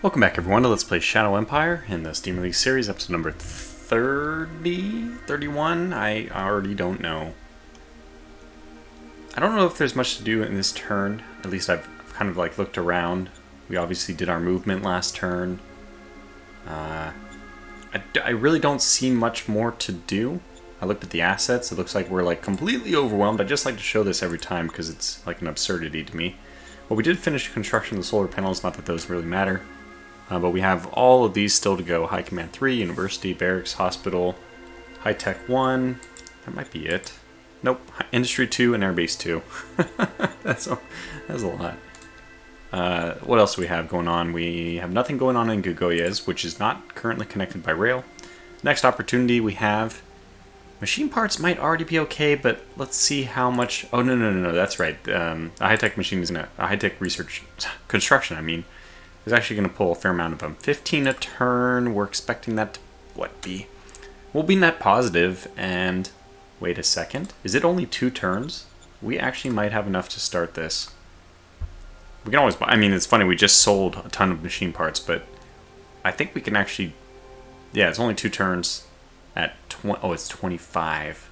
Welcome back everyone to Let's Play Shadow Empire in the Steam Release series, episode number 30? 31? I already don't know. I don't know if there's much to do in this turn. At least I've kind of like looked around. We obviously did our movement last turn. I really don't see much more to do. I looked at the assets. It looks like we're like completely overwhelmed. I just like to show this every time because it's like an absurdity to me. Well, we did finish construction of the solar panels, not that those really matter. But we have all of these still to go. High Command 3, University, Barracks, Hospital, High Tech 1. That might be it. Nope. Industry 2 and Airbase 2. That's a lot. What else do we have going on? We have nothing going on in Gugoyes, which is not currently connected by rail. Next opportunity we have... Machine parts might already be okay, but let's see how much... Oh, no, that's right. A high-tech machine is a high-tech research... Construction, I mean. Is actually going to pull a fair amount of them. 15 a turn. We're expecting that to, what, be? We'll be net positive, and wait a second. Is it only 2 turns? We actually might have enough to start this. We can always buy, I mean, it's funny, we just sold a ton of machine parts, but I think we can actually, yeah, it's only 2 turns at 20, oh, it's 25,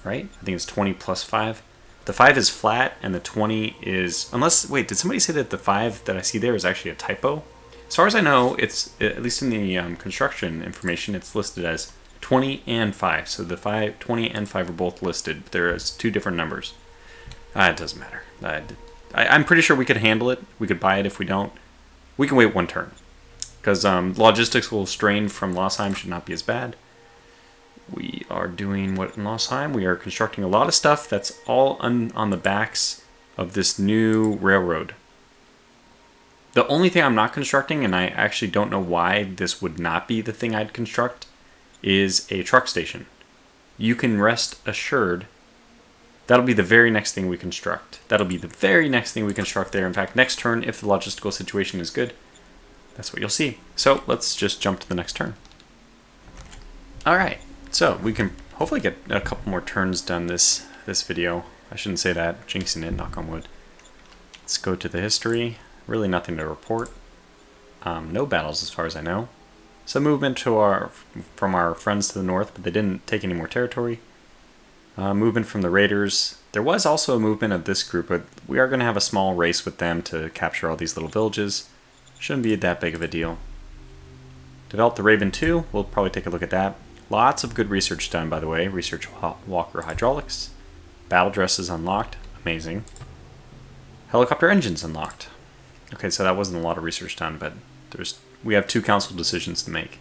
right? I think it's 20 plus 5. The 5 is flat, and the 20 is... Unless... Wait, did somebody say that the 5 that I see there is actually a typo? As far as I know, it's... At least in the construction information, it's listed as 20 and 5. So the 20 and 5 are both listed, but there is 2 different numbers. It doesn't matter. I'm pretty sure we could handle it. We could buy it if we don't. We can wait 1 turn. Because logistical strain from Losheim should not be as bad. We are doing what in Losheim? We are constructing a lot of stuff that's all on the backs of this new railroad. The only thing I'm not constructing, and I actually don't know why this would not be the thing I'd construct, is a truck station. You can rest assured that'll be the very next thing we construct. That'll be the very next thing we construct there. In fact, next turn, if the logistical situation is good, that's what you'll see. So let's just jump to the next turn. Alright. So, we can hopefully get a couple more turns done this video. I shouldn't say that, jinxing it, knock on wood. Let's go to the history. Really nothing to report. No battles as far as I know. Some movement from our friends to the north, but they didn't take any more territory. Movement from the raiders. There was also a movement of this group, but we are going to have a small race with them to capture all these little villages. Shouldn't be that big of a deal. Develop the Raven 2. We'll probably take a look at that. Lots of good research done, by the way. Research Walker Hydraulics. Battle dresses unlocked. Amazing. Helicopter engines unlocked. Okay, so that wasn't a lot of research done, but we have 2 council decisions to make.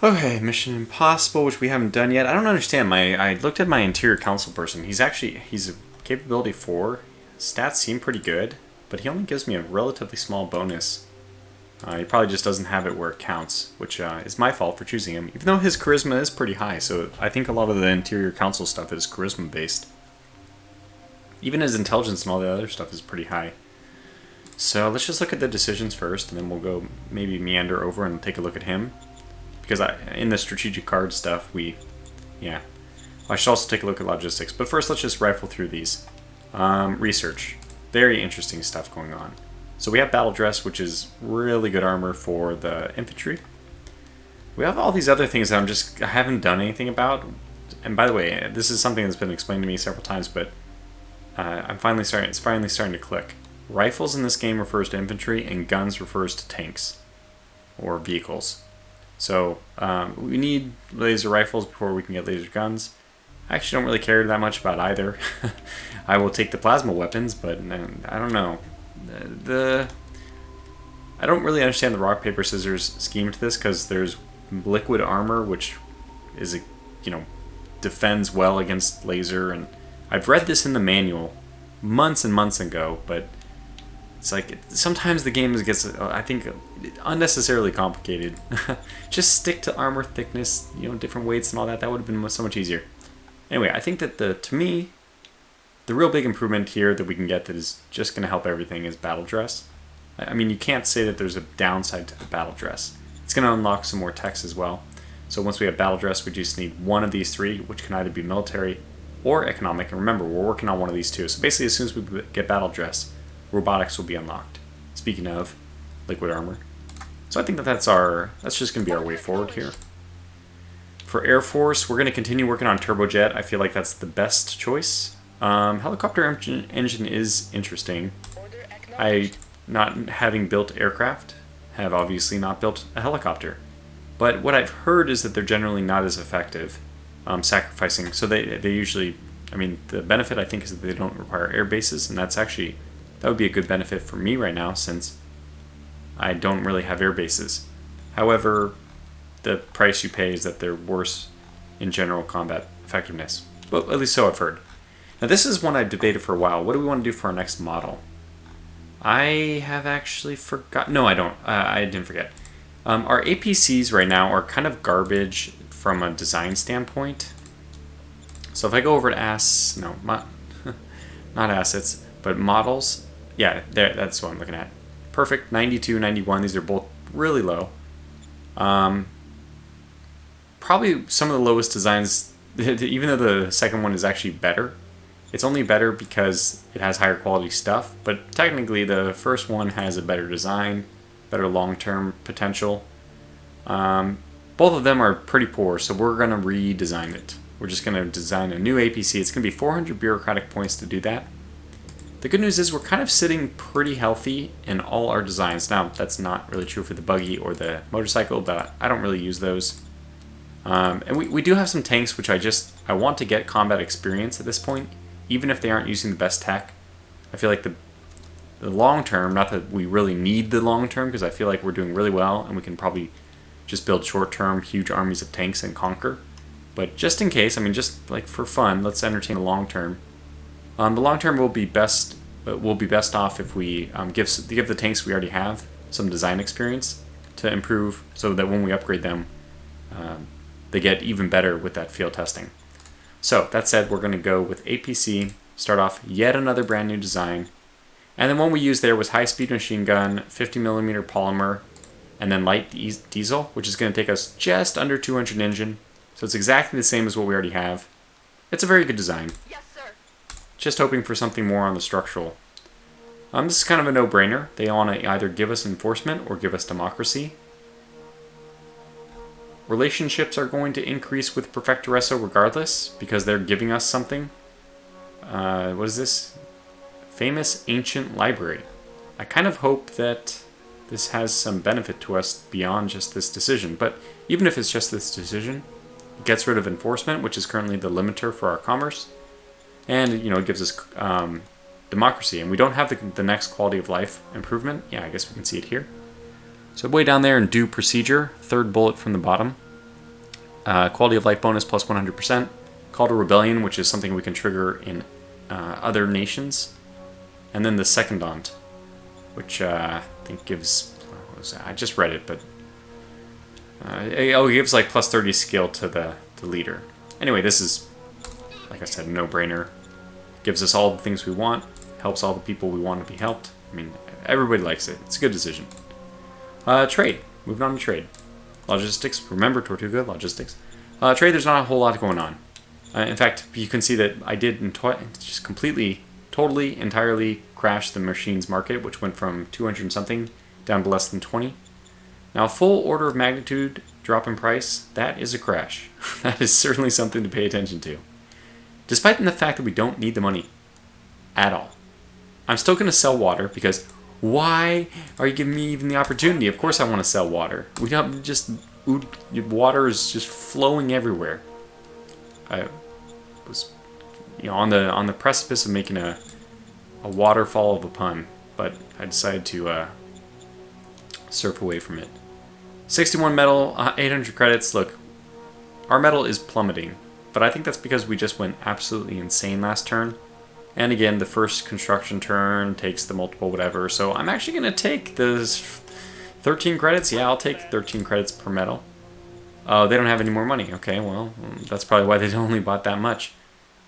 Okay, Mission Impossible, which we haven't done yet. I don't understand. I looked at my interior council person. He's a capability 4. Stats seem pretty good, but he only gives me a relatively small bonus. He probably just doesn't have it where it counts, which is my fault for choosing him, even though his charisma is pretty high, so I think a lot of the interior council stuff is charisma based. Even his intelligence and all the other stuff is pretty high. So let's just look at the decisions first, and then we'll go maybe meander over and take a look at him. Because in the strategic card stuff, I should also take a look at logistics, but first let's just rifle through these. Research. Very interesting stuff going on. So we have Battle Dress, which is really good armor for the infantry. We have all these other things that I haven't done anything about. And by the way, this is something that's been explained to me several times, but it's finally starting to click. Rifles in this game refers to infantry, and guns refers to tanks or vehicles. So we need laser rifles before we can get laser guns. I actually don't really care that much about either. I will take the plasma weapons, but I don't know. I don't really understand the rock paper scissors scheme to this, because there's liquid armor, which is defends well against laser, and I've read this in the manual months and months ago, but it's like sometimes the game gets, I think, unnecessarily complicated. Just stick to armor thickness, different weights and all that. That would have been so much easier. Anyway, I think that to me, the real big improvement here that we can get that is just going to help everything is Battle Dress. I mean, you can't say that there's a downside to the Battle Dress. It's going to unlock some more techs as well. So once we have Battle Dress, we just need one of these 3, which can either be military or economic. And remember, we're working on one of these 2. So basically, as soon as we get Battle Dress, robotics will be unlocked. Speaking of, liquid armor. So I think that that's just going to be our way forward here. For Air Force, we're going to continue working on turbojet. I feel like that's the best choice. Helicopter engine is interesting. I, not having built aircraft, have obviously not built a helicopter. But what I've heard is that they're generally not as effective, sacrificing. So they usually, I mean, the benefit I think is that they don't require air bases, and that would be a good benefit for me right now since I don't really have air bases. However, the price you pay is that they're worse in general combat effectiveness. Well, at least so I've heard. Now this is one I've debated for a while. What do we want to do for our next model? I have actually forgotten. No, I don't. I didn't forget. Our APCs right now are kind of garbage from a design standpoint. So if I go over to not assets, but models. Yeah, that's what I'm looking at. Perfect, 92, 91. These are both really low. Probably some of the lowest designs, even though the second one is actually better. It's only better because it has higher quality stuff, but technically the first one has a better design, better long-term potential. Both of them are pretty poor, so we're going to redesign it. We're just going to design a new APC. It's going to be 400 bureaucratic points to do that. The good news is we're kind of sitting pretty healthy in all our designs. Now, that's not really true for the buggy or the motorcycle, but I don't really use those. And we do have some tanks, which I want to get combat experience at this point, even if they aren't using the best tech. I feel like the long term, not that we really need the long term, because I feel like we're doing really well, and we can probably just build short term, huge armies of tanks and conquer. But just in case, I mean, just like for fun, let's entertain the long term. The long term will be best off if we give the tanks we already have some design experience to improve, so that when we upgrade them, they get even better with that field testing. So that said, we're going to go with APC, start off yet another brand new design, and then one we used there was high-speed machine gun, 50mm polymer, and then light diesel, which is going to take us just under 200 engine. So it's exactly the same as what we already have. It's a very good design. Yes, sir. Just hoping for something more on the structural. This is kind of a no-brainer. They want to either give us enforcement or give us democracy. Relationships are going to increase with Prefectoresso regardless, because they're giving us something. What is this? Famous Ancient Library. I kind of hope that this has some benefit to us beyond just this decision, but even if it's just this decision, it gets rid of enforcement, which is currently the limiter for our commerce, and it gives us democracy, and we don't have the next quality of life improvement. Yeah, I guess we can see it here. So way down there in due procedure, third bullet from the bottom. Quality of life bonus plus 100%. Call to rebellion, which is something we can trigger in other nations. And then the secondant, which I think gives, what was that? I just read it, but it gives like plus 30 skill to the leader. Anyway, this is, like I said, a no-brainer. Gives us all the things we want, helps all the people we want to be helped. I mean, everybody likes it. It's a good decision. Trade. Moving on to trade. Logistics. Remember, Tortuga, logistics. Trade, there's not a whole lot going on. In fact, you can see that I did just completely, totally, entirely crash the machines market, which went from 200 and something down to less than 20. Now, a full order of magnitude drop in price, that is a crash. That is certainly something to pay attention to. Despite the fact that we don't need the money at all. I'm still going to sell water because why are you giving me even the opportunity? Of course I want to sell water. We don't just... Water is just flowing everywhere. I was on the precipice of making a waterfall of a pun, but I decided to surf away from it. 61 metal, 800 credits. Look, our metal is plummeting, but I think that's because we just went absolutely insane last turn. And again, the first construction turn takes the multiple whatever, so I'm actually going to take this 13 credits. Yeah, I'll take 13 credits per metal. Oh, they don't have any more money. Okay, well, that's probably why they only bought that much.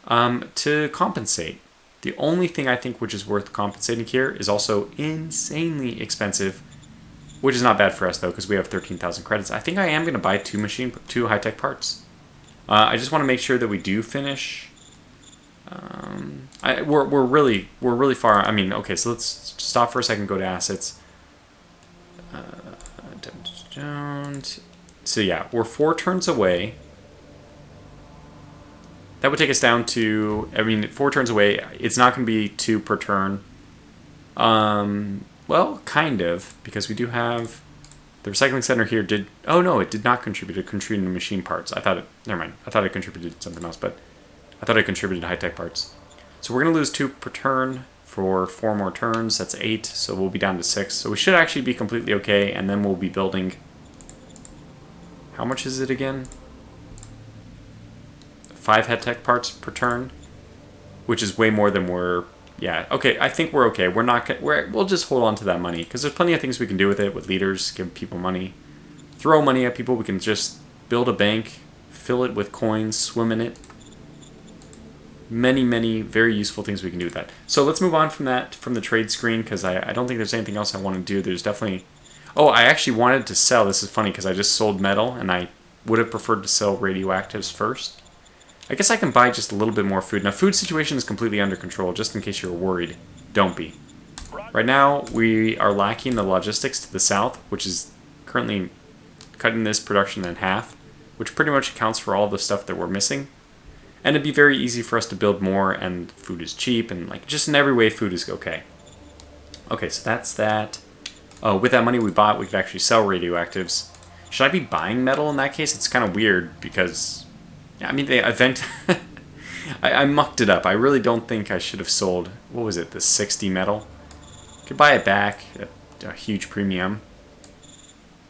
To compensate, the only thing I think which is worth compensating here is also insanely expensive, which is not bad for us though, because we have 13,000 credits. I think I am going to buy two high-tech parts. I just want to make sure that we do finish. We're really far. I mean, okay, so let's stop for a second, go to assets. So yeah, we're 4 turns away. That would take us down to, I mean, 4 turns away. It's not going to be 2 per turn. Well, kind of, because we do have the recycling center here did. Oh no, it did not contribute. It contributed to machine parts. I thought it. Never mind. I thought it contributed to something else, but I thought it contributed to high-tech parts. So we're going to lose 2 per turn for 4 more turns. That's 8, so we'll be down to 6. So we should actually be completely okay, and then we'll be building. How much is it again? 5 head-tech parts per turn, which is way more than we're. Yeah, okay. I think we're okay. We're not. We'll just hold on to that money because there's plenty of things we can do with it. With leaders, give people money, throw money at people. We can just build a bank, fill it with coins, swim in it. Many, many very useful things we can do with that. So let's move on from that, from the trade screen, because I don't think there's anything else I want to do. There's definitely. Oh, I actually wanted to sell. This is funny because I just sold metal, and I would have preferred to sell radioactives first. I guess I can buy just a little bit more food. Now, food situation is completely under control, just in case you're worried. Don't be. Right now, we are lacking the logistics to the south, which is currently cutting this production in half, which pretty much accounts for all the stuff that we're missing. And it'd be very easy for us to build more, and food is cheap, and like just in every way, food is okay. Okay, so that's that. With that money we bought, we could actually sell radioactives. Should I be buying metal in that case? It's kind of weird because... I mean, the event... I mucked it up. I really don't think I should have sold... What was it? The 60 metal? Could buy it back at a huge premium.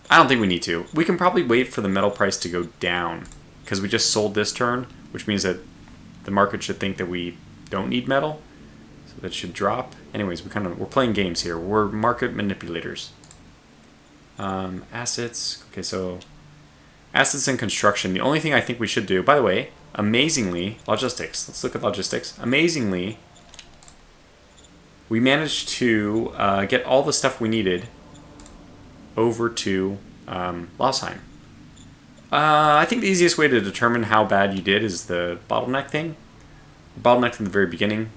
I don't think we need to. We can probably wait for the metal price to go down. Because we just sold this turn. Which means that the market should think that we don't need metal. So that should drop. Anyways, we're playing games here. We're market manipulators. Assets. Okay, so... Assets and construction. The only thing I think we should do, by the way, amazingly, logistics. Let's look at logistics. Amazingly, we managed to get all the stuff we needed over to Losheim. I think the easiest way to determine how bad you did is the bottleneck thing. Bottleneck in the very beginning.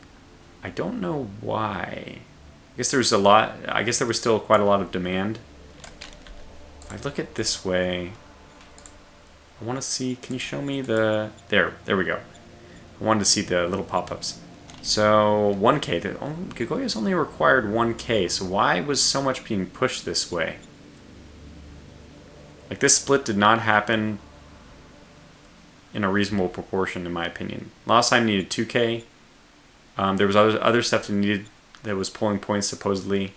I don't know why. I guess there was there was still quite a lot of demand. If I look at this way... I want to see, can you show me the... There we go. I wanted to see the little pop-ups. So, 1K. Gagoya's only required 1K, so why was so much being pushed this way? Like, this split did not happen in a reasonable proportion, in my opinion. Last time needed 2K. There was other stuff that was pulling points, supposedly.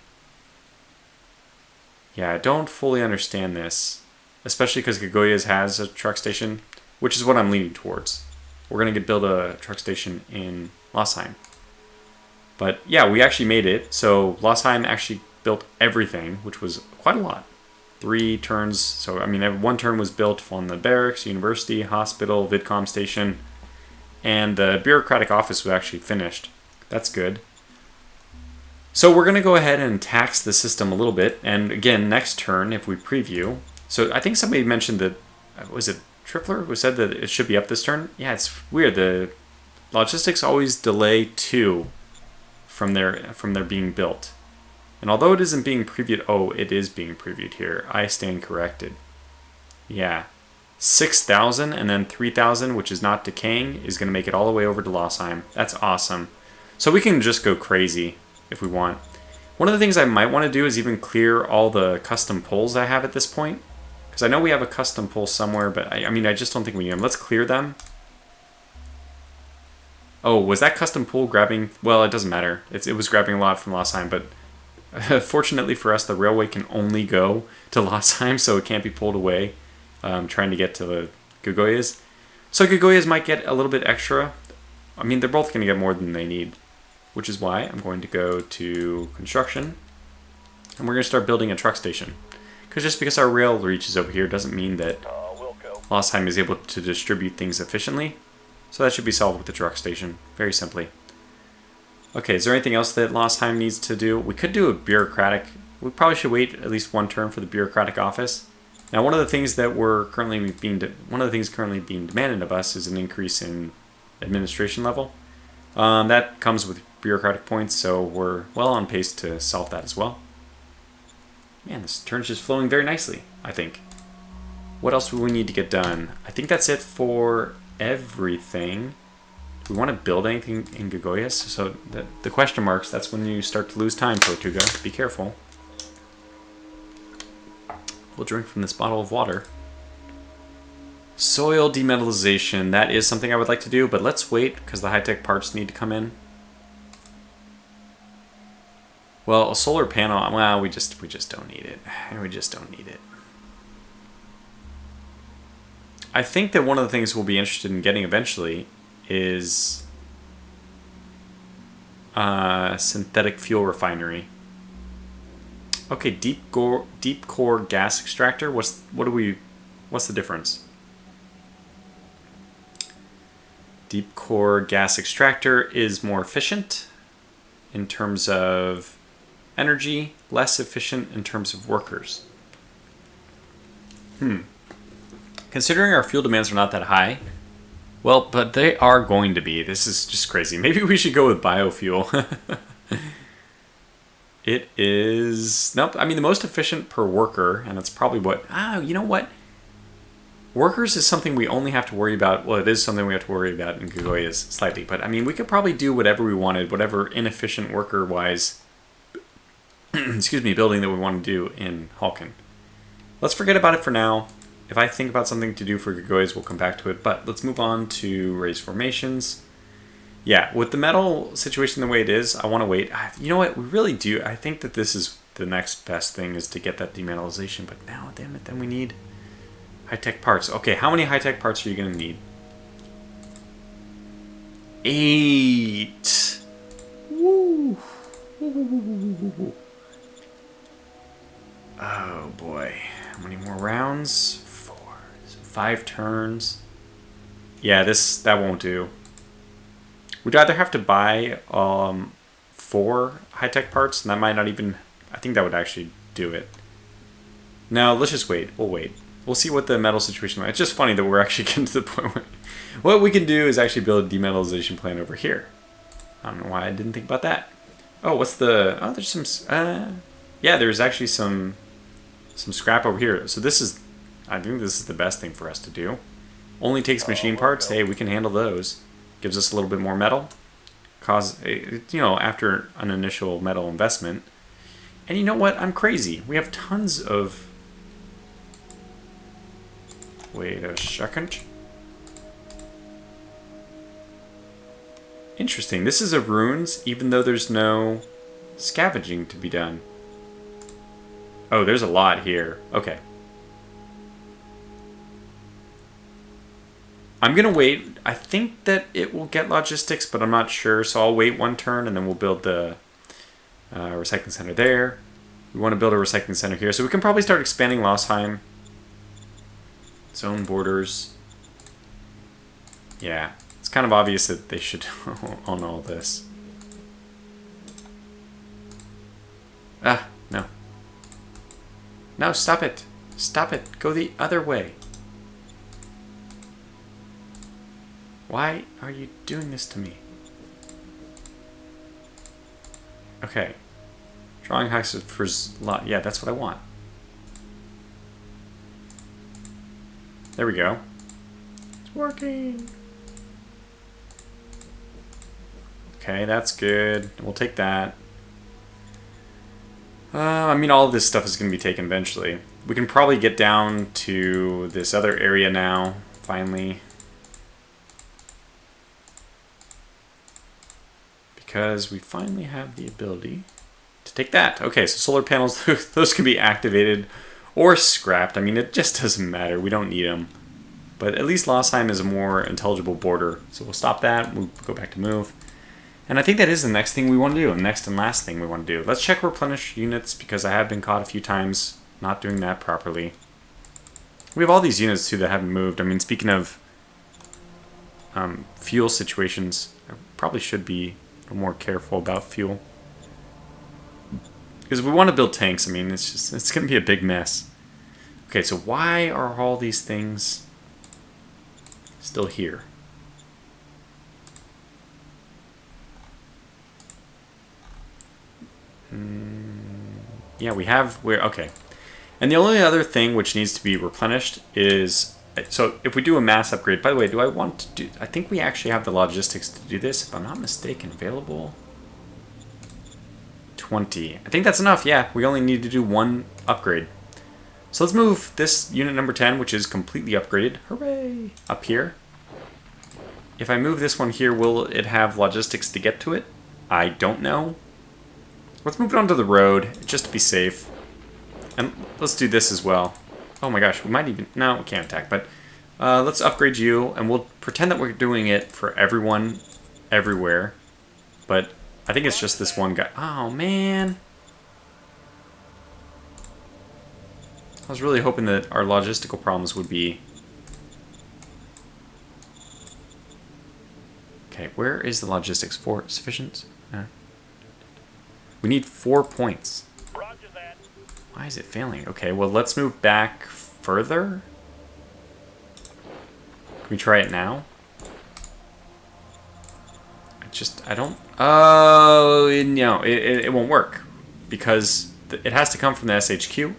Yeah, I don't fully understand this. Especially because Gagoya's has a truck station, which is what I'm leaning towards. We're going to build a truck station in Losheim. But yeah, we actually made it. So Losheim actually built everything, which was quite a lot. 3 turns. So, I mean, 1 turn was built on the barracks, university, hospital, vidcom station. And the bureaucratic office was actually finished. That's good. So we're going to go ahead and tax the system a little bit. And again, next turn, if we preview... So I think somebody mentioned that, was it Tripler who said that it should be up this turn? Yeah, it's weird. The logistics always delay 2 from their being built. And although it isn't being previewed, oh, it is being previewed here. I stand corrected. Yeah. 6,000 and then 3,000, which is not decaying, is going to make it all the way over to Losheim. That's awesome. So we can just go crazy if we want. One of the things I might want to do is even clear all the custom pulls I have at this point. Because I know we have a custom pull somewhere, but I mean, I just don't think we need them. Let's clear them. Oh, was that custom pull grabbing? Well, it doesn't matter. It was grabbing a lot from Losheim, but fortunately for us, the railway can only go to Losheim, so it can't be pulled away trying to get to the Gagoyas. So Gagoyas might get a little bit extra. I mean, they're both going to get more than they need, which is why I'm going to go to construction, and we're going to start building a truck station. Because just because our rail reaches over here doesn't mean that Losheim is able to distribute things efficiently. So that should be solved with the truck station, very simply. Okay, is there anything else that Losheim needs to do? We could do a bureaucratic... We probably should wait at least 1 turn for the bureaucratic office. Now, one of the things currently being demanded of us is an increase in administration level. That comes with bureaucratic points, so we're well on pace to solve that as well. Man, Man, this turn's just flowing very nicely, I think. What else do we need to get done? I think that's it for everything. Do we want to build anything in Gagoyas? So the question marks, that's when you start to lose time, Tortuga. Be careful. We'll drink from this bottle of water. Soil demetallization. That is something I would like to do, but let's wait because the high-tech parts need to come in. Well, a solar panel, well, we just don't need it. We just don't need it. I think that one of the things we'll be interested in getting eventually is synthetic fuel refinery. Okay, deep core gas extractor. What's the difference? Deep core gas extractor is more efficient in terms of energy, less efficient in terms of workers. Considering our fuel demands are not that high, well, but they are going to be. This is just crazy. Maybe we should go with biofuel. It is, nope, I mean the most efficient per worker, and that's probably what, you know what? Workers is something we only have to worry about, well, it is something we have to worry about in Gagoyas slightly, but I mean, we could probably do whatever we wanted, whatever inefficient worker-wise, excuse me, building that we want to do in Halkin. Let's forget about it for now. If I think about something to do for Gagoyas, we'll come back to it, but let's move on to raise formations. Yeah, with the metal situation the way it is, I want to wait. You know what, we really do. I think that this is the next best thing is to get that demetallization, but now, damn it, then we need high-tech parts. Okay, how many high-tech parts are you going to need? 8. Woo! Oh, boy. How many more rounds? 4. So 5 turns. Yeah, that won't do. We'd either have to buy 4 high-tech parts, and that might not even... I think that would actually do it. No, let's just wait. We'll wait. We'll see what the metal situation is. It's just funny that we're actually getting to the point where... What we can do is actually build a demetallization plant over here. I don't know why I didn't think about that. Oh, what's the... Oh, there's some... yeah, there's actually some scrap over here. So this is... I think this is the best thing for us to do. Only takes machine parts. Hey, we can handle those. Gives us a little bit more metal. After an initial metal investment. And you know what? I'm crazy. We have tons of... Wait a second. Interesting. This is a ruins, even though there's no scavenging to be done. Oh, there's a lot here. Okay. I'm going to wait. I think that it will get logistics, but I'm not sure. So I'll wait 1 turn, and then we'll build the recycling center there. We want to build a recycling center here. So we can probably start expanding Losheim. Zone borders. Yeah. It's kind of obvious that they should own all this. No. No, stop it. Stop it. Go the other way. Why are you doing this to me? Okay. Drawing hexes for lot. Yeah, that's what I want. There we go. It's working. Okay, that's good. We'll take that. I mean, all of this stuff is going to be taken eventually. We can probably get down to this other area now, finally. Because we finally have the ability to take that. Okay, so solar panels, those can be activated or scrapped. I mean, it just doesn't matter. We don't need them. But at least Losheim is a more intelligible border. So we'll stop that. We'll go back to move. And I think that is the next thing we want to do. The next and last thing we want to do. Let's check replenish units because I have been caught a few times not doing that properly. We have all these units too that haven't moved. I mean, speaking of fuel situations, I probably should be a little more careful about fuel. Because if we want to build tanks, I mean, it's going to be a big mess. Okay, so why are all these things still here? Yeah, okay. And the only other thing which needs to be replenished is, so if we do a mass upgrade, by the way, do I want to do, I think we actually have the logistics to do this, if I'm not mistaken. Available 20. I think that's enough, yeah. We only need to do one upgrade. So let's move this unit number 10, which is completely upgraded, hooray, up here. If I move this one here, will it have logistics to get to it? I don't know. Let's move it onto the road, just to be safe. And let's do this as well. Oh my gosh, we might even... No, we can't attack, but let's upgrade you, and we'll pretend that we're doing it for everyone, everywhere. But I think it's just this one guy. Oh, man. I was really hoping that our logistical problems would be... Okay, where is the logistics? 4 sufficient? We need 4 points. Roger that. Why is it failing? Okay, well, let's move back further. Can we try it now? I don't... Oh, no, it won't work. Because it has to come from the SHQ,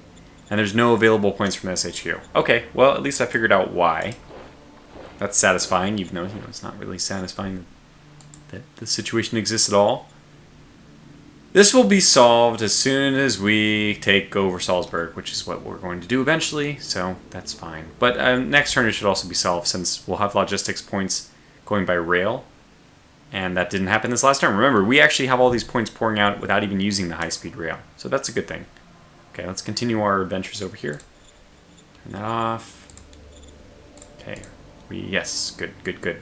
and there's no available points from the SHQ. Okay, well, at least I figured out why. That's satisfying, even though it's not really satisfying that the situation exists at all. This will be solved as soon as we take over Salzburg, which is what we're going to do eventually, so that's fine. But next turn it should also be solved, since we'll have logistics points going by rail, and that didn't happen this last turn. Remember, we actually have all these points pouring out without even using the high-speed rail, so that's a good thing. Okay, let's continue our adventures over here. Turn that off. Okay, yes, good, good, good.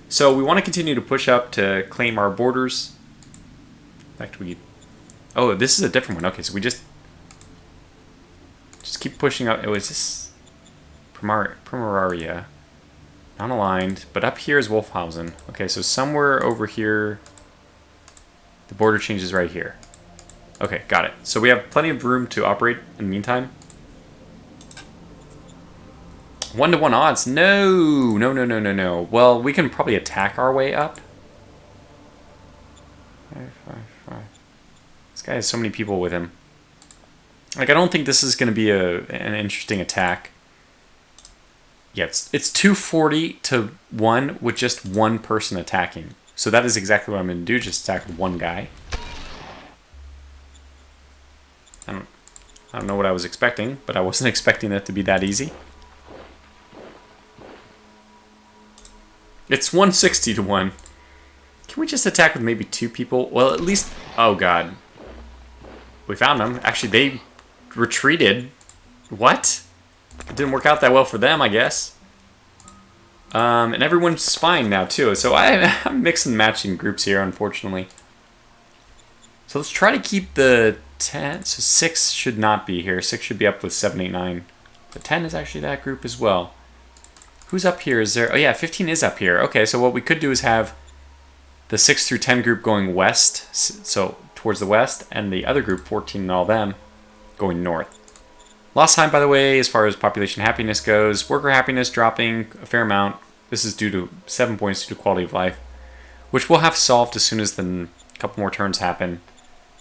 So we want to continue to push up to claim our borders. In fact, oh, this is a different one. Okay, so we just keep pushing up. Oh, is this Primeraria? Non-aligned, but up here is Wolfhausen. Okay, so somewhere over here, the border changes right here. Okay, got it. So we have plenty of room to operate in the meantime. 1-to-1 odds? No, no, no, no, no, no. Well, we can probably attack our way up. 5, 5, 5. This guy has so many people with him. Like, I don't think this is going to be an interesting attack. Yeah, it's 240 to 1 with just one person attacking. So that is exactly what I'm going to do, just attack one guy. I don't know what I was expecting, but I wasn't expecting it to be that easy. It's 160 to 1. Can we just attack with maybe 2 people? Well, at least... Oh, God. We found them. Actually, they retreated. What? It didn't work out that well for them, I guess. And everyone's fine now, too. So I'm mixing and matching groups here, unfortunately. So let's try to keep the 10. So 6 should not be here. 6 should be up with 7, 8, 9. But 10 is actually that group as well. Who's up here? Is there... Oh, yeah, 15 is up here. Okay, so what we could do is have the 6 through 10 group going west, so towards the west, and the other group, 14 and all them, going north. Lost time, by the way, as far as population happiness goes. Worker happiness dropping a fair amount. This is due to 7 points due to quality of life, which we'll have solved as soon as the couple more turns happen.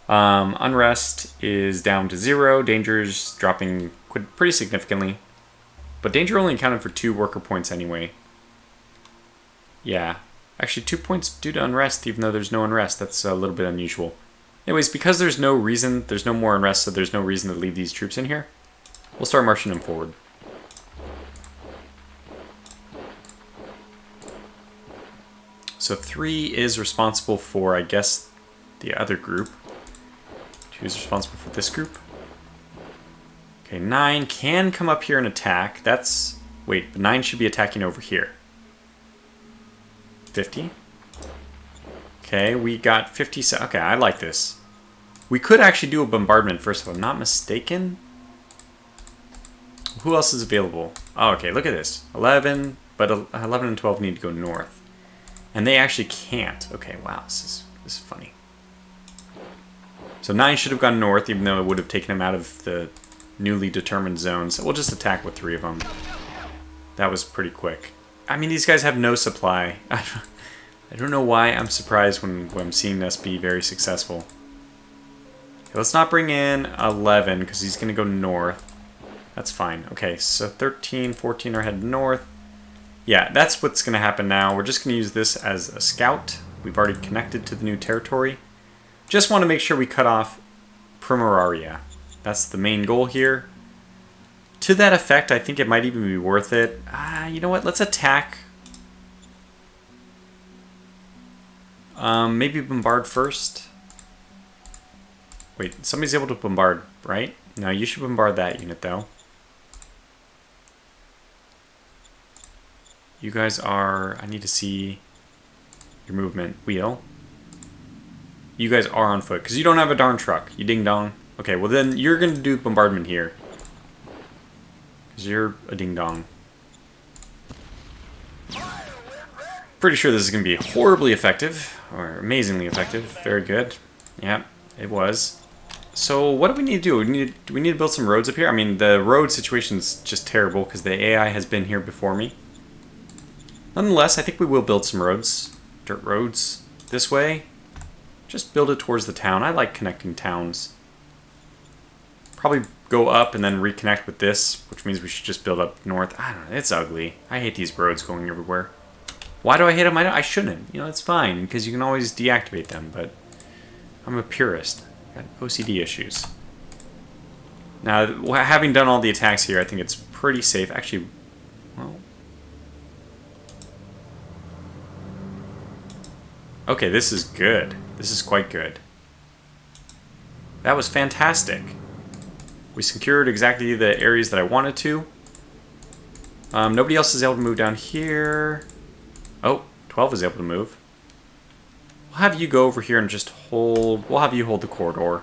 Unrest is down to 0. Danger's dropping pretty significantly. But danger only accounted for 2 worker points anyway. Yeah. Actually, 2 points due to unrest, even though there's no unrest. That's a little bit unusual. Anyways, because there's no reason, there's no more unrest, so there's no reason to leave these troops in here. We'll start marching them forward. So 3 is responsible for, I guess, the other group. 2 is responsible for this group. Okay, 9 can come up here and attack. That's... Wait, 9 should be attacking over here. 50. Okay, we got 50... Okay, I like this. We could actually do a bombardment first, if I'm not mistaken. Who else is available? Oh, okay, look at this. 11, but 11 and 12 need to go north. And they actually can't. Okay, wow, this is funny. So 9 should have gone north, even though it would have taken him out of the newly determined zone. So we'll just attack with 3 of them. That was pretty quick. I mean, these guys have no supply. I don't know why I'm surprised when I'm seeing us be very successful. Okay, let's not bring in 11, because he's going to go north. That's fine. Okay, so 13, 14 are headed north. Yeah, that's what's going to happen now. We're just going to use this as a scout. We've already connected to the new territory. Just want to make sure we cut off Primeraria. That's the main goal here. To that effect, I think it might even be worth it. You know what? Let's attack. Maybe bombard first. Wait, somebody's able to bombard, right? No, you should bombard that unit, though. You guys are... I need to see your movement. Wheel. You guys are on foot, because you don't have a darn truck. You ding-dong. Okay, well then you're going to do bombardment here. Because you're a ding-dong. Pretty sure this is going to be horribly effective. Or amazingly effective. Very good. Yep, it was. So what do we need to do? Do we need to build some roads up here? I mean, the road situation's just terrible because the AI has been here before me. Nonetheless, I think we will build some roads. Dirt roads. This way. Just build it towards the town. I like connecting towns. Probably go up and then reconnect with this, which means we should just build up north. I don't know. It's ugly. I hate these roads going everywhere. Why do I hate them? I shouldn't. You know, it's fine because you can always deactivate them, but I'm a purist. Got OCD issues. Now, having done all the attacks here, I think it's pretty safe. Actually, well... Okay, this is good. This is quite good. That was fantastic. We secured exactly the areas that I wanted to. Nobody else is able to move down here. Oh, 12 is able to move. We'll have you go over here and just hold... We'll have you hold the corridor.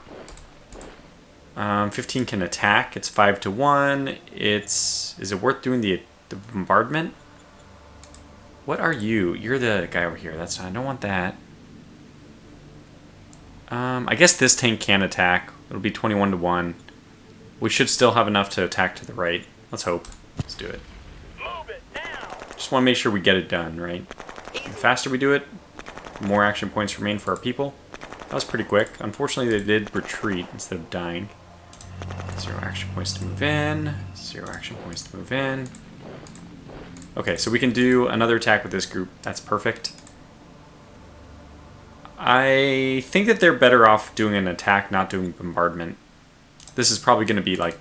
15 can attack. It's 5 to 1. It's... Is it worth doing the bombardment? What are you? You're the guy over here. That's... I don't want that. I guess this tank can attack. It'll be 21 to 1. We should still have enough to attack to the right. Let's hope. Let's do it. Just want to make sure we get it done, right? The faster we do it, the more action points remain for our people. That was pretty quick. Unfortunately, they did retreat instead of dying. 0 action points to move in. 0 action points to move in. Okay, so we can do another attack with this group. That's perfect. I think that they're better off doing an attack, not doing bombardment. This is probably going to be like,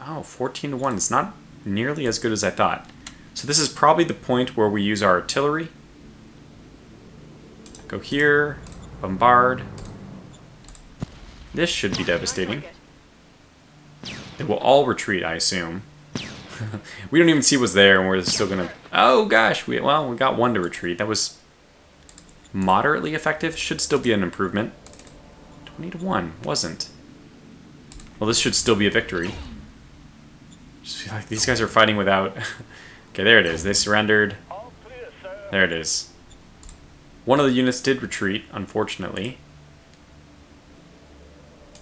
oh, 14 to 1. It's not nearly as good as I thought. So this is probably the point where we use our artillery. Go here, bombard. This should be devastating. It will all retreat, I assume. We don't even see what's there, and we're still gonna... Oh gosh, we got one to retreat. That was moderately effective. Should still be an improvement. 20 to 1, wasn't. Well, this should still be a victory. Just feel like these guys are fighting without... Okay, there it is. They surrendered. There it is. One of the units did retreat, unfortunately.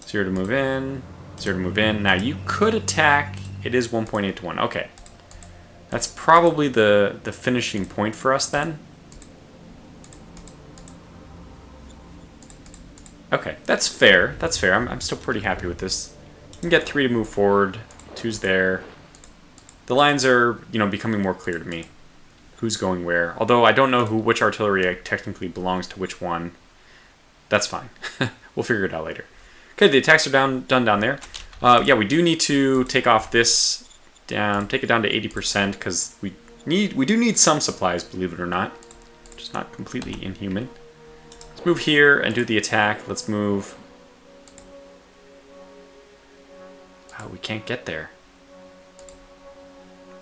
0 to move in. 0 to move in. Now, you could attack. It is 1.8 to 1. Okay. That's probably the finishing point for us, then. Okay, that's fair. That's fair. I'm still pretty happy with this. You can get 3 to move forward. 2's there. The lines are, you know, becoming more clear to me. Who's going where. Although I don't know which artillery technically belongs to which one. That's fine. We'll figure it out later. Okay, the attacks are done down there. Yeah, we do need to take off this down, take it down to 80% because we do need some supplies, believe it or not. Just not completely inhuman. Let's move here and do the attack. Let's move. Oh, we can't get there.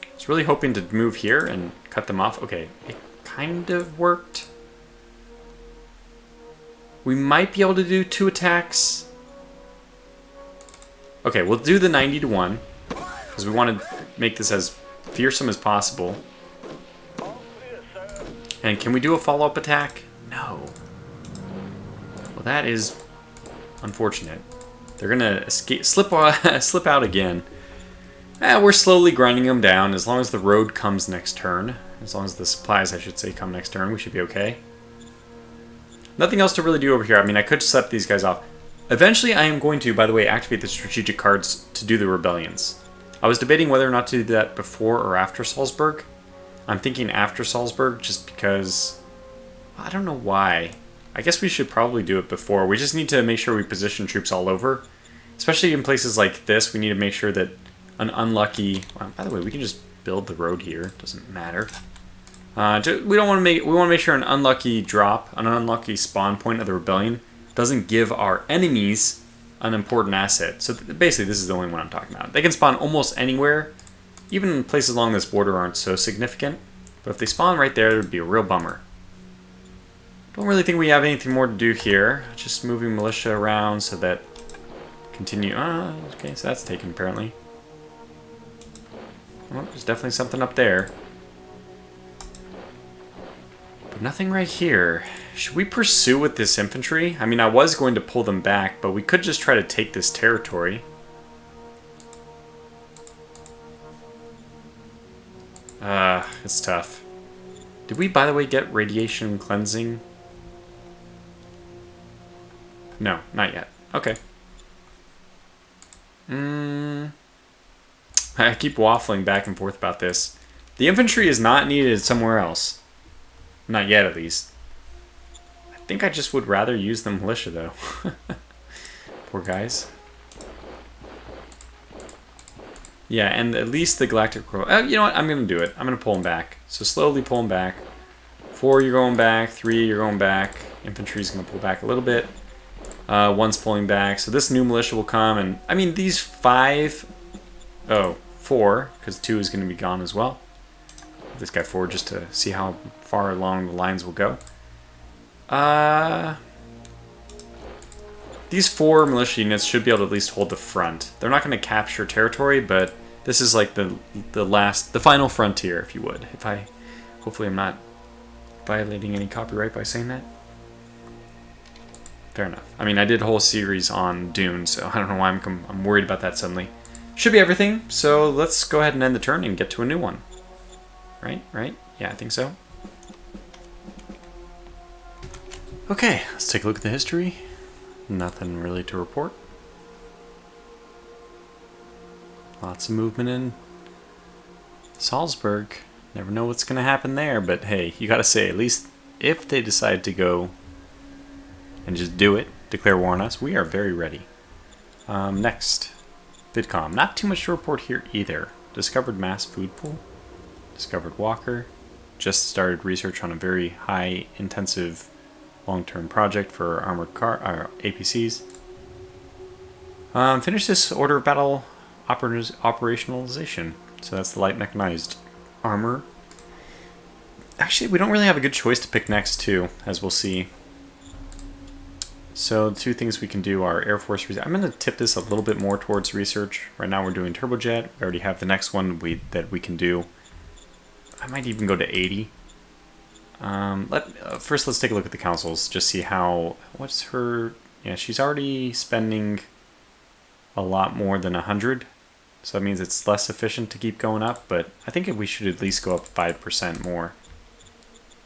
I was really hoping to move here and cut them off. Okay, it kind of worked. We might be able to do 2 attacks. Okay, we'll do the 90 to 1 because we want to make this as fearsome as possible. And can we do a follow-up attack? No. Well, that is unfortunate. They're gonna escape, slip out again. We're slowly grinding them down. As long as the road comes next turn, as long as the supplies, I should say, come next turn, we should be okay. Nothing else to really do over here. I mean, I could set these guys off. Eventually, I am going to, by the way, activate the strategic cards to do the rebellions. I was debating whether or not to do that before or after Salzburg. I'm thinking after Salzburg just because... I don't know why. I guess we should probably do it before. We just need to make sure we position troops all over. Especially in places like this, we need to make sure that an unlucky... Well, by the way, we can just build the road here. Doesn't matter. We don't want to make... We want to make sure an unlucky drop, an unlucky spawn point of the rebellion doesn't give our enemies an important asset. So basically, this is the only one I'm talking about. They can spawn almost anywhere. Even places along this border aren't so significant. But if they spawn right there, it would be a real bummer. Don't really think we have anything more to do here. Just moving militia around so that... Continue... okay, so that's taken apparently. Well, there's definitely something up there. But nothing right here. Should we pursue with this infantry? I mean, I was going to pull them back, but we could just try to take this territory. It's tough. Did we, by the way, get radiation cleansing? No, not yet. Okay. I keep waffling back and forth about this. The infantry is not needed somewhere else. Not yet, at least. I think I just would rather use the militia, though. Poor guys. Yeah, and at least the Galactic... you know what? I'm going to do it. I'm going to pull them back. So slowly pull them back. 4, you're going back. 3, you're going back. Infantry's going to pull back a little bit. 1's pulling back. So this new militia will come, and... I mean, these 5... Oh, 4, because 2 is going to be gone as well. This guy forward just to see how far along the lines will go. These 4 militia units should be able to at least hold the front. They're not going to capture territory, but this is like the final frontier, if you would. Hopefully I'm not violating any copyright by saying that. Fair enough. I mean, I did a whole series on Dune, so I don't know why I'm worried about that suddenly. Should be everything, so let's go ahead and end the turn and get to a new one. Right? Yeah, I think so. Okay, let's take a look at the history. Nothing really to report. Lots of movement in Salzburg. Never know what's going to happen there, but hey, you gotta say, at least if they decide to go and just do it, declare war on us, we are very ready. Next, VidCom. Not too much to report here either. Discovered mass food pool. Discovered Walker. Just started research on a very high intensive long-term project for armored car APCs. Finish this order of battle operationalization. So that's the light mechanized armor. Actually, we don't really have a good choice to pick next too, as we'll see. So the 2 things we can do are Air Force research. I'm going to tip this a little bit more towards research. Right now we're doing turbojet. We already have the next one that we can do. I might even go to 80. First, let's take a look at the councils. Just see how... What's her... Yeah, she's already spending a lot more than 100. So that means it's less efficient to keep going up. But I think we should at least go up 5% more.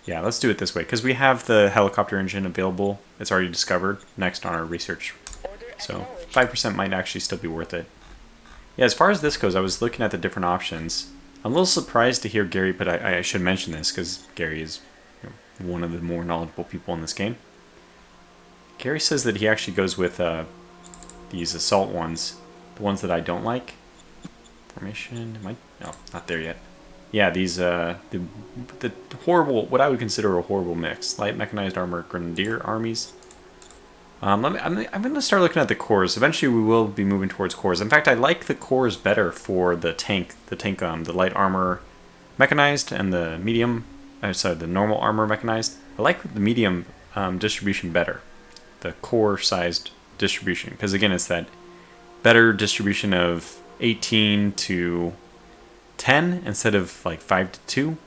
Yeah, let's do it this way. Because we have the helicopter engine available. It's already discovered next on our research. So 5% might actually still be worth it. Yeah, as far as this goes, I was looking at the different options. I'm a little surprised to hear Gary, but I should mention this because Gary is one of the more knowledgeable people in this game. Gary says that he actually goes with these assault ones, the ones that I don't like. Formation, no, not there yet. Yeah, these the horrible, what I would consider a horrible mix. Light mechanized armor grenadier armies. I'm going to start looking at the cores. Eventually we will be moving towards cores. In fact, I like the cores better for the the light armor mechanized and the medium, the normal armor mechanized. I like the medium distribution better. The core sized distribution. Because again, it's that better distribution of 18 to 10 instead of like 5 to 2.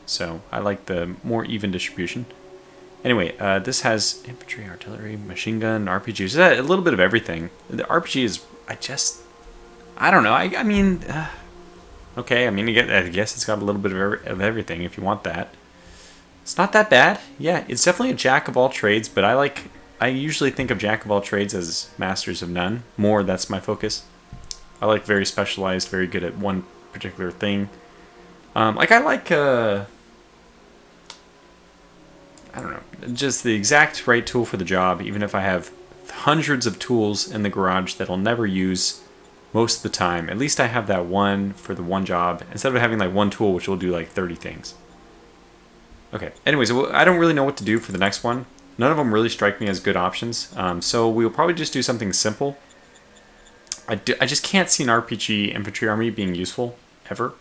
So I like the more even distribution. Anyway, this has infantry, artillery, machine gun, RPGs. A little bit of everything. The RPG is, I don't know. I mean, okay. I mean, I guess it's got a little bit of everything if you want that. It's not that bad. Yeah, it's definitely a jack of all trades, but I usually think of jack of all trades as masters of none. More, that's my focus. I like very specialized, very good at one particular thing. I like, I don't know, just the exact right tool for the job, even if I have hundreds of tools in the garage that I'll never use most of the time. At least I have that one for the one job, instead of having like one tool which will do like 30 things. Okay, anyways, I don't really know what to do for the next one. None of them really strike me as good options, so we'll probably just do something simple. I just can't see an RPG infantry army being useful, ever.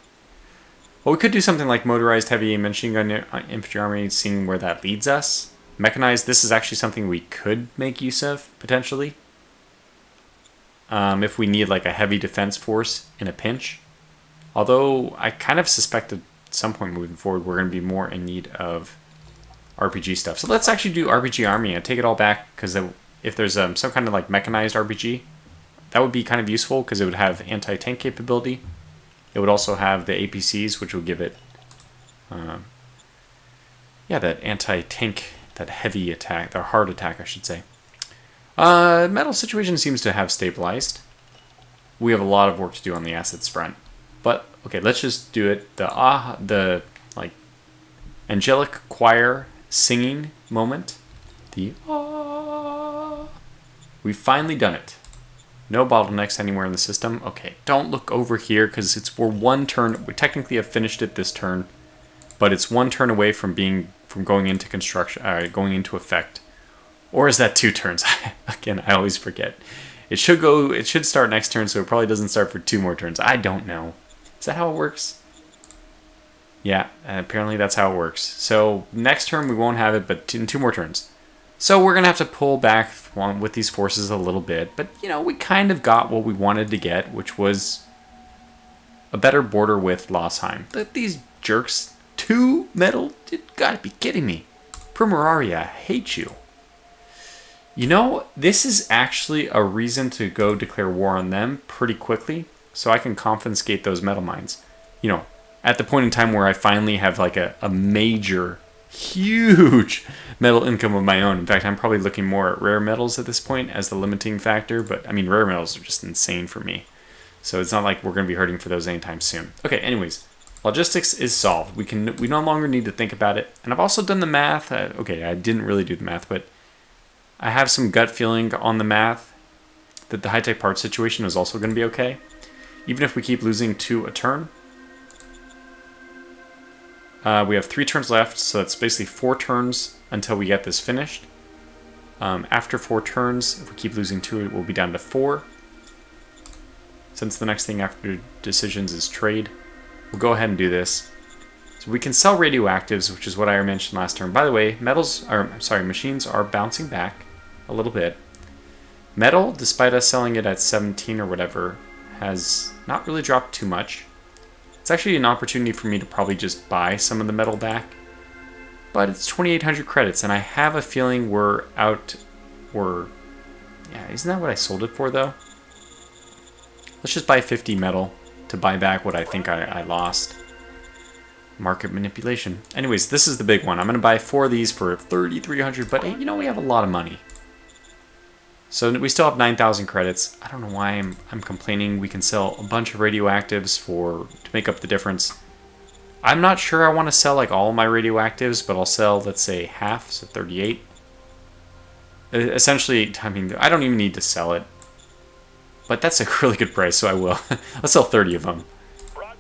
Well, we could do something like motorized heavy machine gun infantry army, seeing where that leads us. Mechanized, this is actually something we could make use of, potentially. If we need like a heavy defense force in a pinch. Although, I kind of suspect at some point moving forward, we're going to be more in need of RPG stuff. So let's actually do RPG army. I take it all back, because if there's some kind of like mechanized RPG, that would be kind of useful, because it would have anti-tank capability. It would also have the APCs, which would give it, that anti-tank, that heavy attack, the hard attack, I should say. Metal situation seems to have stabilized. We have a lot of work to do on the assets front, but okay, let's just do it. The like angelic choir singing moment. We've finally done it. No bottlenecks anywhere in the system. Okay, don't look over here, because we're one turn. We technically have finished it this turn, but it's one turn away from going into construction, going into effect. Or is that 2 turns? Again, I always forget. It should start next turn, so it probably doesn't start for 2 more turns. I don't know. Is that how it works? Yeah, apparently that's how it works. So next turn we won't have it, but in 2 more turns. So we're going to have to pull back with these forces a little bit. But, we kind of got what we wanted to get, which was a better border with Lossheim. These jerks, 2 metal? You gotta be kidding me. Primeraria, I hate you. This is actually a reason to go declare war on them pretty quickly, so I can confiscate those metal mines. At the point in time where I finally have like a major, huge metal income of my own. In fact, I'm probably looking more at rare metals at this point as the limiting factor, but I mean, rare metals are just insane for me. So it's not like we're going to be hurting for those anytime soon. Okay, anyways, logistics is solved. We no longer need to think about it. And I've also done the math. Okay, I didn't really do the math, but I have some gut feeling on the math that the high-tech parts situation is also going to be okay. Even if we keep losing 2 a turn. We have 3 turns left, so that's basically 4 turns until we get this finished. After 4 turns, if we keep losing 2, it will be down to 4. Since the next thing after decisions is trade, we'll go ahead and do this. So we can sell radioactives, which is what I mentioned last turn. By the way, machines are bouncing back a little bit. Metal, despite us selling it at 17 or whatever, has not really dropped too much. It's actually an opportunity for me to probably just buy some of the metal back. But it's 2,800 credits, and I have a feeling yeah, isn't that what I sold it for, though? Let's just buy 50 metal to buy back what I think I lost. Market manipulation. Anyways, this is the big one. I'm going to buy 4 of these for 3,300, but hey, we have a lot of money. So we still have 9,000 credits. I don't know why I'm complaining. We can sell a bunch of radioactives to make up the difference. I'm not sure I want to sell like all my radioactives, but I'll sell, let's say, half, so 38. Essentially, I mean, I don't even need to sell it. But that's a really good price, so I will. Let's sell 30 of them.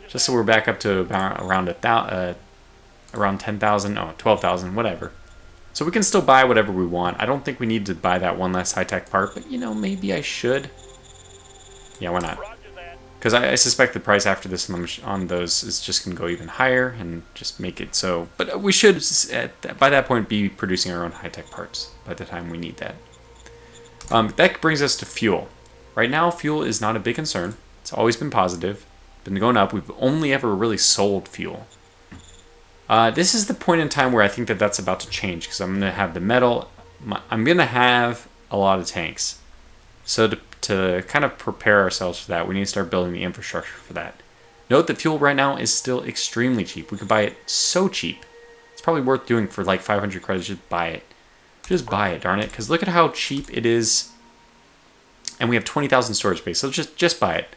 Just so we're back up to about around 10,000, 12,000, whatever. So we can still buy whatever we want. I don't think we need to buy that one less high-tech part, but maybe I should. Yeah, why not? Because I suspect the price after this on those is just going to go even higher and just make it so. But we should, by that point, be producing our own high-tech parts by the time we need that. That brings us to fuel. Right now, fuel is not a big concern. It's always been positive. Been going up. We've only ever really sold fuel. This is the point in time where I think that's about to change, because I'm going to have the metal. I'm going to have a lot of tanks. So to kind of prepare ourselves for that, we need to start building the infrastructure for that. Note that fuel right now is still extremely cheap. We could buy it so cheap. It's probably worth doing for like 500 credits. Just buy it. Just buy it, darn it. Because look at how cheap it is. And we have 20,000 storage space, so just buy it.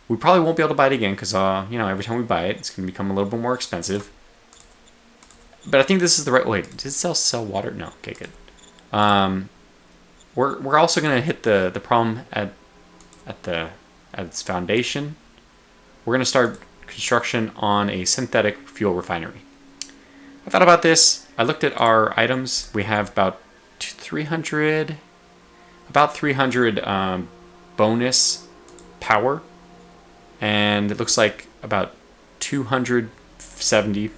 We probably won't be able to buy it again because, you know, every time we buy it, it's going to become a little bit more expensive. But I think this is the right... Wait, did it sell water? No. Okay, good. We're also going to hit the problem at its foundation. We're going to start construction on a synthetic fuel refinery. I thought about this. I looked at our items. We have about 300 bonus power, and it looks like about 270,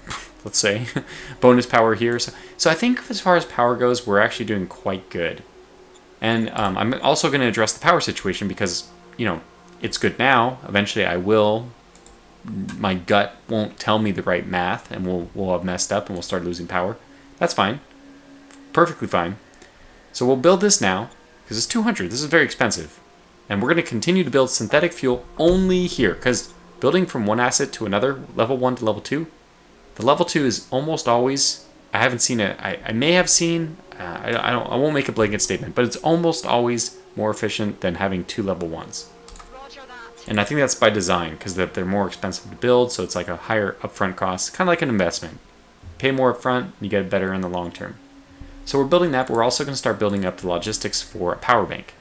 let's say, bonus power here. So I think as far as power goes, we're actually doing quite good. And I'm also going to address the power situation because, you know, it's good now. Eventually I will. My gut won't tell me the right math, and we'll have messed up and we'll start losing power. That's fine. Perfectly fine. So we'll build this now, because it's 200. This is very expensive. And we're going to continue to build synthetic fuel only here, because building from one asset to another, level 1 to level 2, the level 2 is almost always... I haven't seen it. I may have seen... I won't make a blanket statement, but it's almost always more efficient than having 2 level 1s. And I think that's by design, because they're more expensive to build, so it's like a higher upfront cost, kind of like an investment. Pay more upfront, you get better in the long term. So we're building that, but we're also going to start building up the logistics for a power bank.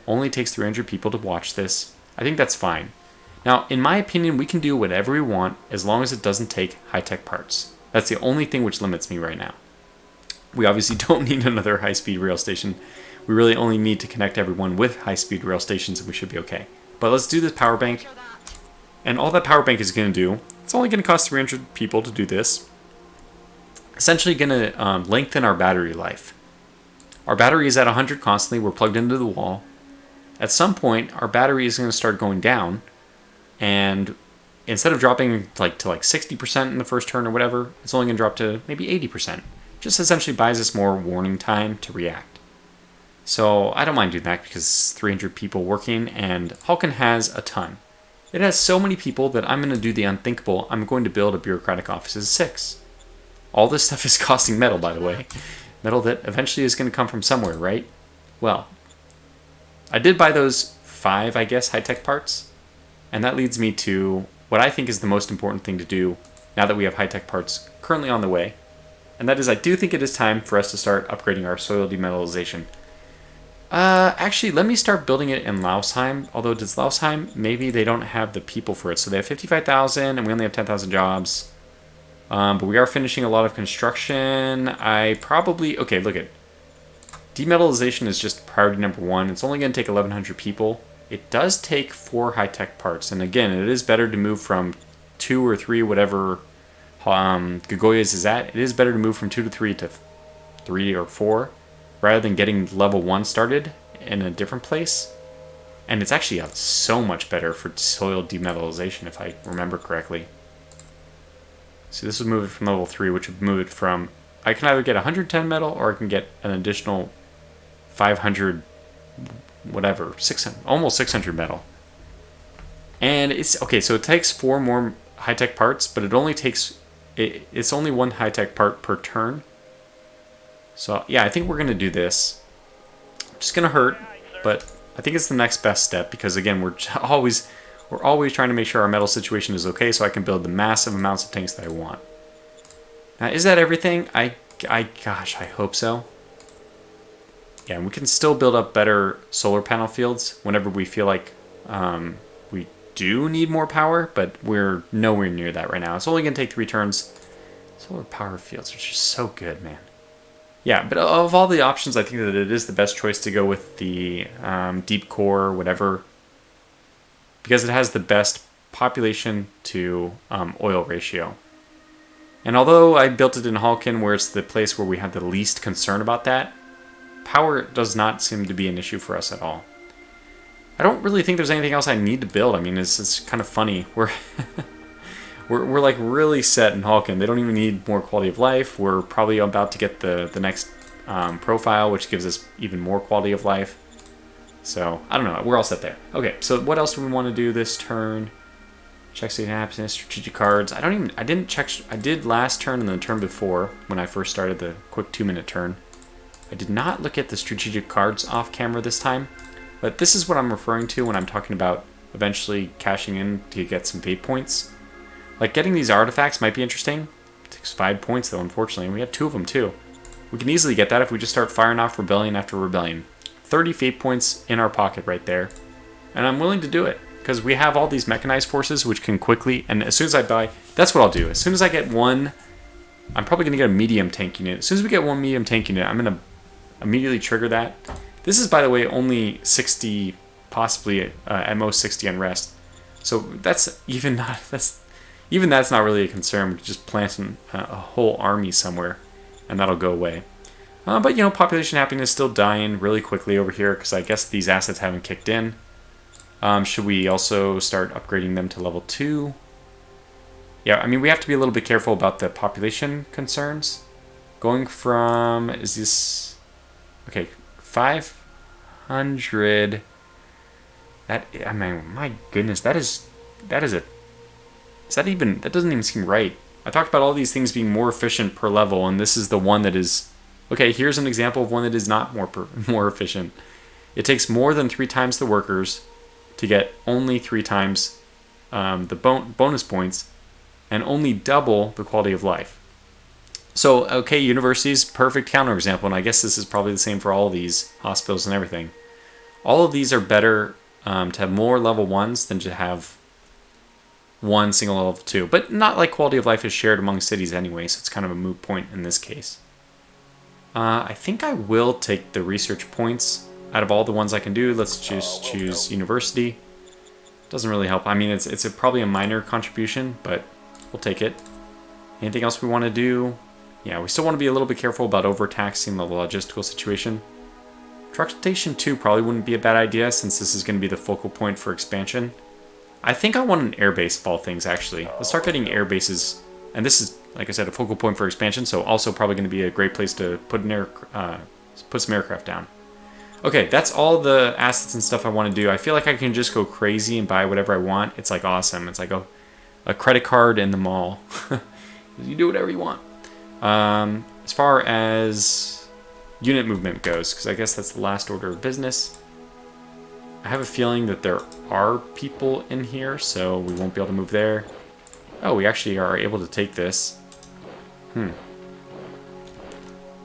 Only takes 300 people to watch this. I think that's fine. Now, in my opinion, we can do whatever we want as long as it doesn't take high-tech parts. That's the only thing which limits me right now. We obviously don't need another high-speed rail station. We really only need to connect everyone with high-speed rail stations and we should be okay. But let's do this power bank. And all that power bank is going to do, it's only going to cost 300 people to do this. Essentially going to lengthen our battery life. Our battery is at 100 constantly. We're plugged into the wall. At some point, our battery is going to start going down. And instead of dropping to like 60% in the first turn or whatever, it's only going to drop to maybe 80%. Just essentially buys us more warning time to react. So I don't mind doing that because 300 people working, and Hulken has a ton. It has so many people that I'm going to do the unthinkable. I'm going to build a bureaucratic office of 6. All this stuff is costing metal, by the way. Metal that eventually is going to come from somewhere, right? Well, I did buy those 5, I guess, high-tech parts. And that leads me to what I think is the most important thing to do now that we have high-tech parts currently on the way. And that is, I do think it is time for us to start upgrading our soil demetallization. Actually, let me start building it in Lausheim. Although, does Lausheim, maybe they don't have the people for it. So they have 55,000 and we only have 10,000 jobs. But we are finishing a lot of construction. Okay, look at demetallization is just priority number 1. It's only going to take 1,100 people. It does take 4 high-tech parts. And again, it is better to move from 2 or 3, whatever Gagoya's is at. It is better to move from 2 to 3 to 3 or 4. Rather than getting level 1 started in a different place. And it's actually so much better for soil demetallization, if I remember correctly. So this would move it from level 3, which would move it from... I can either get 110 metal, or I can get an additional 500... whatever, 600, almost 600 metal. And it's... Okay, so it takes 4 more high-tech parts, but it only takes... It's only 1 high-tech part per turn. So, yeah, I think we're going to do this. Just going to hurt, but I think it's the next best step because, again, we're always trying to make sure our metal situation is okay so I can build the massive amounts of tanks that I want. Now, is that everything? Gosh, I hope so. Yeah, and we can still build up better solar panel fields whenever we feel like we do need more power, but we're nowhere near that right now. It's only going to take 3 turns. Solar power fields are just so good, man. Yeah, but of all the options, I think that it is the best choice to go with the deep core, whatever, because it has the best population to oil ratio. And although I built it in Hulken, where it's the place where we have the least concern about that, power does not seem to be an issue for us at all. I don't really think there's anything else I need to build. I mean, it's kind of funny. We're like really set in Hulken. They don't even need more quality of life. We're probably about to get the next profile, which gives us even more quality of life. So, I don't know. We're all set there. Okay, so what else do we want to do this turn? Check state happiness, strategic cards. I didn't check. I did last turn and the turn before when I first started the quick 2-minute turn. I did not look at the strategic cards off camera this time. But this is what I'm referring to when I'm talking about eventually cashing in to get some fate points. Like, getting these artifacts might be interesting. It takes 5 points, though, unfortunately, and we have 2 of them, too. We can easily get that if we just start firing off rebellion after rebellion. 30 fate points in our pocket right there. And I'm willing to do it, because we have all these mechanized forces which can quickly, and as soon as I buy, that's what I'll do. As soon as I get one, I'm probably going to get a medium tank unit. As soon as we get one medium tank unit, I'm going to immediately trigger that. This is, by the way, only 60, possibly at most 60 unrest. So that's even not, that's not really a concern. We can just plant a whole army somewhere, and that'll go away. But, you know, population happiness is still dying really quickly over here because I guess these assets haven't kicked in. Should we also start upgrading them to level 2? Yeah, I mean, we have to be a little bit careful about the population concerns. Going from, is this, okay, 500. That, I mean, my goodness, that doesn't even seem right. I talked about all these things being more efficient per level, and this is the one that is, okay, here's an example of one that is not more efficient. It takes more than 3 times the workers to get only 3 times the bonus points, and only double the quality of life. So, okay, universities, perfect counterexample, and I guess this is probably the same for all of these hospitals and everything. All of these are better to have more level 1s than to have one single level 2. But not like quality of life is shared among cities anyway, so it's kind of a moot point in this case. I think I will take the research points out of all the ones I can do. Let's just choose university. Doesn't really help. I mean, it's probably a minor contribution, but we'll take it. Anything else we want to do? Yeah, we still want to be a little bit careful about overtaxing the logistical situation. Truck Station 2 probably wouldn't be a bad idea since this is going to be the focal point for expansion. I think I want an airbase of all things, actually. Let's start getting air bases. And this is, like I said, a focal point for expansion, so also probably going to be a great place to put some aircraft down. Okay, that's all the assets and stuff I want to do. I feel like I can just go crazy and buy whatever I want. It's like awesome. It's like a credit card in the mall. You do whatever you want. As far as unit movement goes, because I guess that's the last order of business. I have a feeling that there are people in here, so we won't be able to move there. Oh, we actually are able to take this.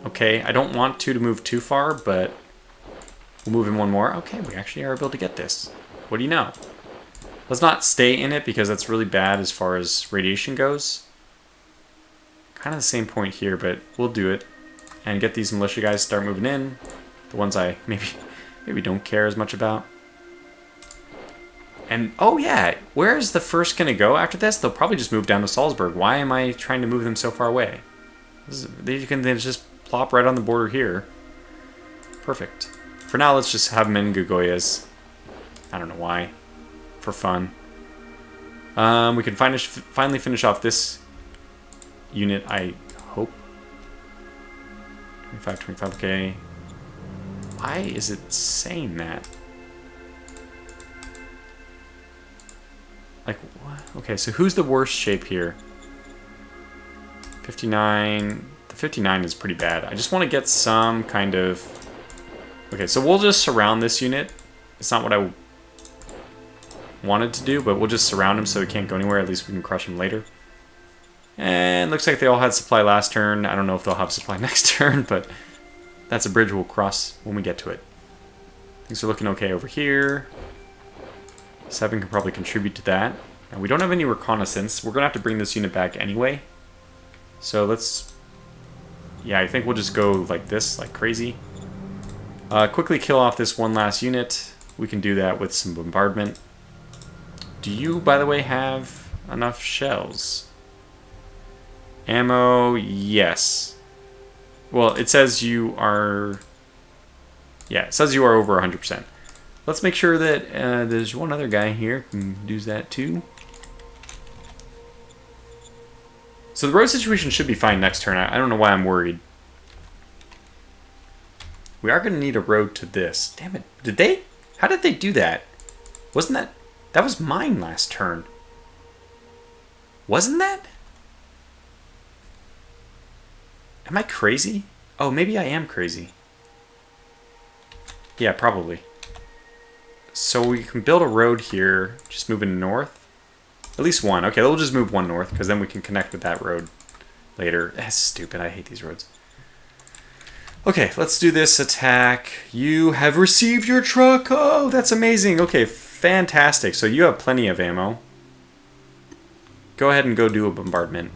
Okay, I don't want to move too far, but we'll move in one more. Okay, we actually are able to get this. What do you know? Let's not stay in it because that's really bad as far as radiation goes. Kind of the same point here, but we'll do it. And get these militia guys to start moving in. The ones I maybe don't care as much about. And, oh yeah, where is the first going to go after this? They'll probably just move down to Salzburg. Why am I trying to move them so far away? They can just plop right on the border here. Perfect. For now, let's just have them in Gogoyas. I don't know why. For fun. We can finally finish off this unit, I hope. 25, okay. Why is it saying that? Like, what? Okay, so who's the worst shape here? 59. The 59 is pretty bad. I just want to get some kind of... Okay, so we'll just surround this unit. It's not what I wanted to do, but we'll just surround him so he can't go anywhere. At least we can crush him later. And looks like they all had supply last turn. I don't know if they'll have supply next turn, but that's a bridge we'll cross when we get to it. Things are looking okay over here. 7 can probably contribute to that. And we don't have any reconnaissance. We're going to have to bring this unit back anyway. So let's... Yeah, I think we'll just go like this, like crazy. Quickly kill off this one last unit. We can do that with some bombardment. Do you, by the way, have enough shells? Ammo, yes. Well, it says you are... Yeah, it says you are over 100%. Let's make sure that there's one other guy here who can do that too. So the road situation should be fine next turn. I don't know why I'm worried. We are going to need a road to this. Damn it. Did they? How did they do that? Wasn't that... That was mine last turn. Wasn't that? Am I crazy? Oh, maybe I am crazy. Yeah, probably. So we can build a road here, just moving north. At least one. Okay, we'll just move one north, because then we can connect with that road later. That's stupid. I hate these roads. Okay, let's do this attack. You have received your truck. Oh, that's amazing. Okay, fantastic. So you have plenty of ammo. Go ahead and go do a bombardment.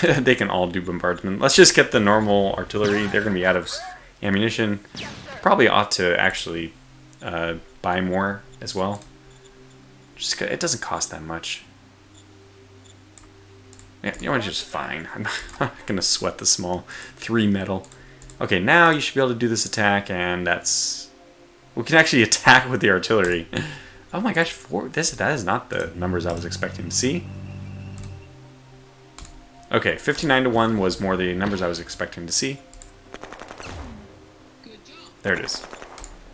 They can all do bombardment. Let's just get the normal artillery. They're going to be out of ammunition. Probably ought to actually buy more as well. Just it doesn't cost that much. Yeah, you know, just fine. I'm not going to sweat the small 3 metal. Okay, now you should be able to do this attack, and that's... We can actually attack with the artillery. Oh my gosh, that is not the numbers I was expecting to see. Okay, 59 to 1 was more the numbers I was expecting to see. There it is.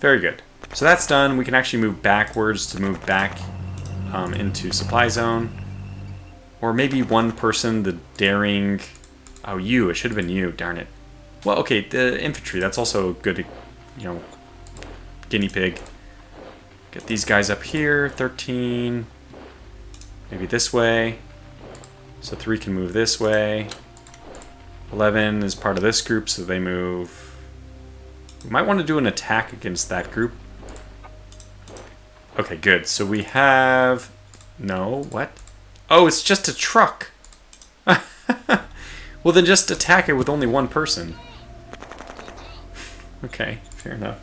Very good. So that's done. We can actually move backwards to move back into supply zone. Or maybe one person, the daring... Oh, you. It should have been you. Darn it. Well, okay, the infantry. That's also a good, you know, guinea pig. Get these guys up here. 13. Maybe this way. So 3 can move this way. 11 is part of this group, so they move... We might want to do an attack against that group. Okay, good. So we have... No, what? Oh, it's just a truck. Well, then just attack it with only one person. Okay, fair enough.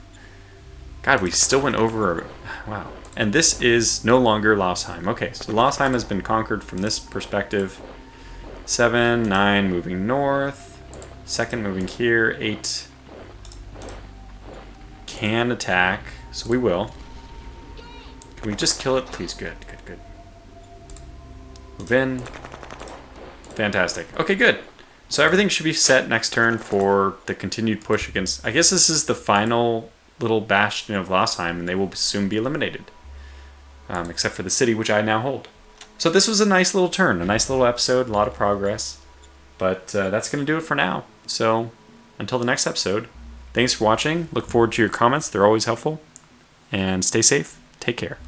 God, we still went over... Wow. And this is no longer Lausheim. Okay, so Lausheim has been conquered from this perspective. 7, 9 moving north. 2nd moving here. 8 can attack, so we will. Can we just kill it? Please, good, good, good. Move in. Fantastic. Okay, good. So everything should be set next turn for the continued push against... I guess this is the final little bastion of Lausheim, and they will soon be eliminated. Except for the city, which I now hold. So this was a nice little turn, a nice little episode, a lot of progress. But that's going to do it for now. So until the next episode, thanks for watching. Look forward to your comments. They're always helpful. And stay safe. Take care.